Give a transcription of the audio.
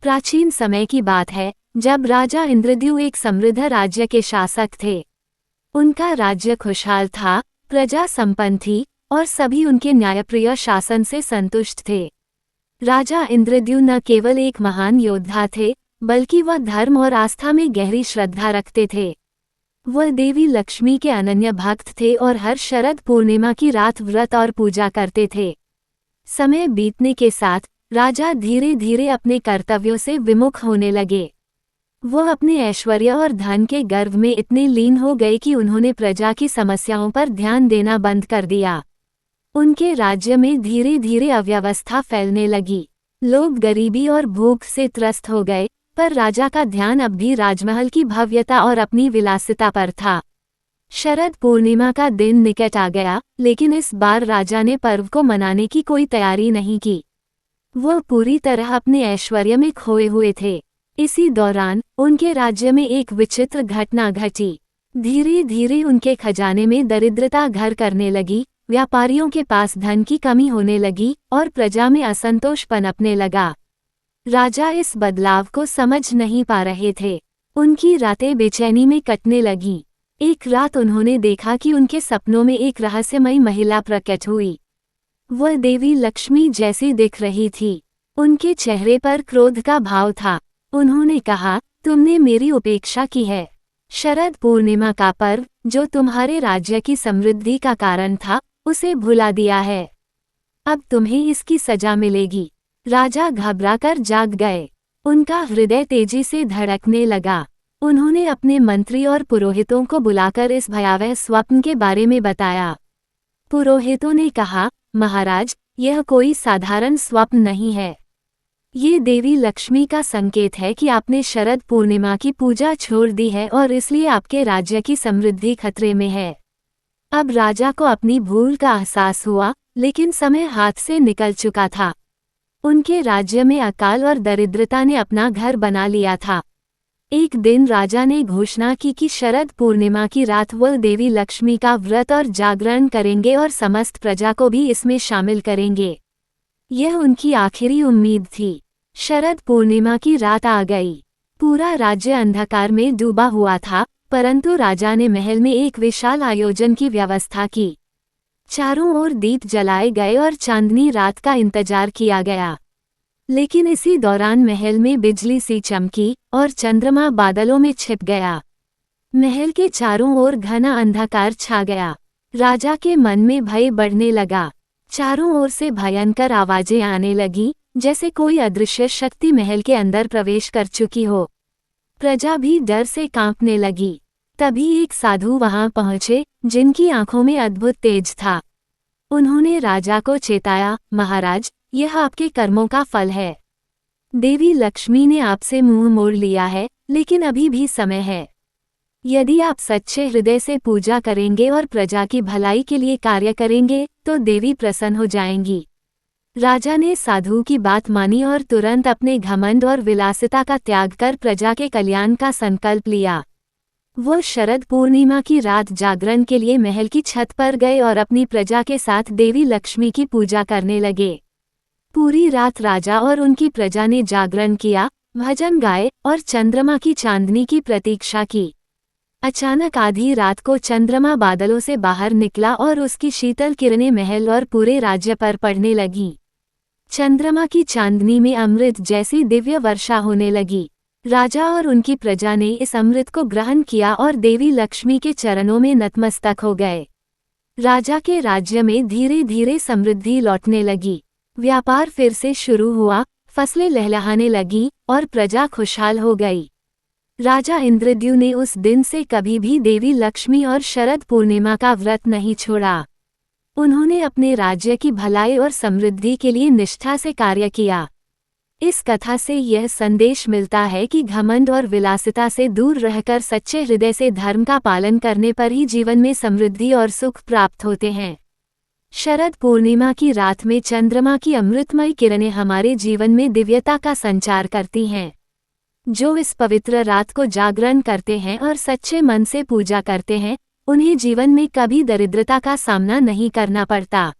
प्राचीन समय की बात है, जब राजा इंद्रद्यु एक समृद्ध राज्य के शासक थे। उनका राज्य खुशहाल था, प्रजा संपन्न थी और सभी उनके न्यायप्रिय शासन से संतुष्ट थे। राजा इंद्रद्यु न केवल एक महान योद्धा थे, बल्कि वह धर्म और आस्था में गहरी श्रद्धा रखते थे। वह देवी लक्ष्मी के अनन्य भक्त थे और हर शरद पूर्णिमा की रात व्रत और पूजा करते थे। समय बीतने के साथ राजा धीरे धीरे अपने कर्तव्यों से विमुख होने लगे। वह अपने ऐश्वर्य और धन के गर्व में इतने लीन हो गए कि उन्होंने प्रजा की समस्याओं पर ध्यान देना बंद कर दिया। उनके राज्य में धीरे धीरे अव्यवस्था फैलने लगी। लोग गरीबी और भूख से त्रस्त हो गए, पर राजा का ध्यान अब भी राजमहल की भव्यता और अपनी विलासिता पर था। शरद पूर्णिमा का दिन निकट आ गया, लेकिन इस बार राजा ने पर्व को मनाने की कोई तैयारी नहीं की। वह पूरी तरह अपने ऐश्वर्य में खोए हुए थे। इसी दौरान उनके राज्य में एक विचित्र घटना घटी। धीरे धीरे उनके खजाने में दरिद्रता घर करने लगी, व्यापारियों के पास धन की कमी होने लगी और प्रजा में असंतोष पनपने लगा। राजा इस बदलाव को समझ नहीं पा रहे थे। उनकी रातें बेचैनी में कटने लगीं। एक रात उन्होंने देखा कि उनके सपनों में एक रहस्यमयी महिला प्रकट हुई। वह देवी लक्ष्मी जैसी दिख रही थी। उनके चेहरे पर क्रोध का भाव था। उन्होंने कहा, तुमने मेरी उपेक्षा की है। शरद पूर्णिमा का पर्व, जो तुम्हारे राज्य की समृद्धि का कारण था, उसे भुला दिया है। अब तुम्हें इसकी सजा मिलेगी। राजा घबराकर जाग गए। उनका हृदय तेजी से धड़कने लगा। उन्होंने अपने मंत्री और पुरोहितों को बुलाकर इस भयावह स्वप्न के बारे में बताया। पुरोहितों ने कहा, महाराज, यह कोई साधारण स्वप्न नहीं है। ये देवी लक्ष्मी का संकेत है कि आपने शरद पूर्णिमा की पूजा छोड़ दी है और इसलिए आपके राज्य की समृद्धि खतरे में है। अब राजा को अपनी भूल का एहसास हुआ, लेकिन समय हाथ से निकल चुका था। उनके राज्य में अकाल और दरिद्रता ने अपना घर बना लिया था। एक दिन राजा ने घोषणा की कि शरद पूर्णिमा की रात वह देवी लक्ष्मी का व्रत और जागरण करेंगे और समस्त प्रजा को भी इसमें शामिल करेंगे। यह उनकी आखिरी उम्मीद थी। शरद पूर्णिमा की रात आ गई। पूरा राज्य अंधकार में डूबा हुआ था, परंतु राजा ने महल में एक विशाल आयोजन की व्यवस्था की। चारों ओर दीप जलाए गए और चांदनी रात का इंतजार किया गया। लेकिन इसी दौरान महल में बिजली सी चमकी और चंद्रमा बादलों में छिप गया। महल के चारों ओर घना अंधकार छा गया। राजा के मन में भय बढ़ने लगा। चारों ओर से भयंकर आवाजें आने लगी, जैसे कोई अदृश्य शक्ति महल के अंदर प्रवेश कर चुकी हो। प्रजा भी डर से कांपने लगी। तभी एक साधु वहां पहुंचे, जिनकी आंखों में अद्भुत तेज था। उन्होंने राजा को चेताया, महाराज, यह आपके कर्मों का फल है। देवी लक्ष्मी ने आपसे मुंह मोड़ लिया है, लेकिन अभी भी समय है। यदि आप सच्चे हृदय से पूजा करेंगे और प्रजा की भलाई के लिए कार्य करेंगे, तो देवी प्रसन्न हो जाएंगी। राजा ने साधु की बात मानी और तुरंत अपने घमंड और विलासिता का त्याग कर प्रजा के कल्याण का संकल्प लिया। वो शरद पूर्णिमा की रात जागरण के लिए महल की छत पर गए और अपनी प्रजा के साथ देवी लक्ष्मी की पूजा करने लगे। पूरी रात राजा और उनकी प्रजा ने जागरण किया, भजन गाए और चंद्रमा की चांदनी की प्रतीक्षा की। अचानक आधी रात को चंद्रमा बादलों से बाहर निकला और उसकी शीतल किरणें महल और पूरे राज्य पर पड़ने लगीं। चंद्रमा की चांदनी में अमृत जैसी दिव्य वर्षा होने लगी। राजा और उनकी प्रजा ने इस अमृत को ग्रहण किया और देवी लक्ष्मी के चरणों में नतमस्तक हो गए। राजा के राज्य में धीरे धीरे समृद्धि लौटने लगी। व्यापार फिर से शुरू हुआ, फसलें लहलहाने लगीं और प्रजा खुशहाल हो गई। राजा इंद्रद्यु ने उस दिन से कभी भी देवी लक्ष्मी और शरद पूर्णिमा का व्रत नहीं छोड़ा। उन्होंने अपने राज्य की भलाई और समृद्धि के लिए निष्ठा से कार्य किया। इस कथा से यह संदेश मिलता है कि घमंड और विलासिता से दूर रहकर सच्चे हृदय से धर्म का पालन करने पर ही जीवन में समृद्धि और सुख प्राप्त होते हैं। शरद पूर्णिमा की रात में चंद्रमा की अमृतमय किरणें हमारे जीवन में दिव्यता का संचार करती हैं। जो इस पवित्र रात को जागरण करते हैं और सच्चे मन से पूजा करते हैं, उन्हें जीवन में कभी दरिद्रता का सामना नहीं करना पड़ता।